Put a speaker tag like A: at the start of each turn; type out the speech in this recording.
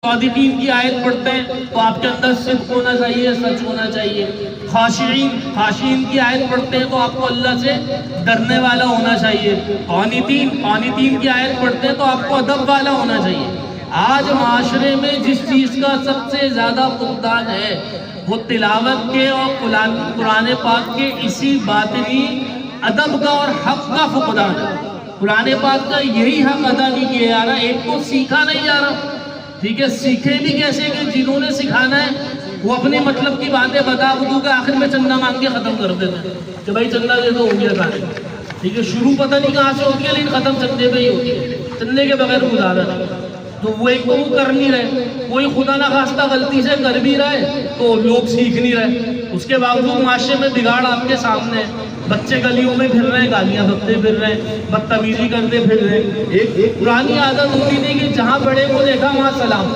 A: صادقین کی آیت پڑھتے ہیں تو آپ کے اندر صدق ہونا چاہیے، سچ ہونا چاہیے۔ خاشعین کی آیت پڑھتے ہیں تو آپ کو اللہ سے ڈرنے والا ہونا چاہیے۔ قانتین کی آیت پڑھتے ہیں تو آپ کو ادب والا ہونا چاہیے۔ آج معاشرے میں جس چیز کا سب سے زیادہ فقدان ہے وہ تلاوت کے اور قرآن پاک کے اسی باطنی ادب کا اور حق کا فقدان ہے۔ قرآن پاک کا یہی حق ادا نہیں کیا جا رہا۔ ایک تو سیکھا نہیں جا رہا، ٹھیک ہے، سیکھے بھی کیسے کہ جنہوں نے سکھانا ہے وہ اپنے مطلب کی باتیں بتا بدو کے آخر میں چندہ مانگ کے ختم کر دیتے ہیں کہ بھائی چندہ دے دو، ہو گیا کھانے، ٹھیک ہے۔ شروع پتہ نہیں کہاں سے ہوتی ہے لیکن ختم چندے پہ ہی ہوتی ہے، چندے کے بغیر گزارا نہیں۔ تو وہ ایک تو وہ کر نہیں رہے، کوئی خدا نہ خواستہ غلطی سے کر بھی رہا ہے تو لوگ سیکھ نہیں رہے، اس کے باوجود معاشرے میں بگاڑ آپ کے سامنے ہے۔ بچے گلیوں میں پھر رہے ہیں، گالیاں بکتے پھر رہے ہیں، بدتمیزی کرتے پھر رہے ہیں۔ ایک پرانی عادت ہوتی تھی کہ جہاں بڑے کو دیکھا وہاں سلام۔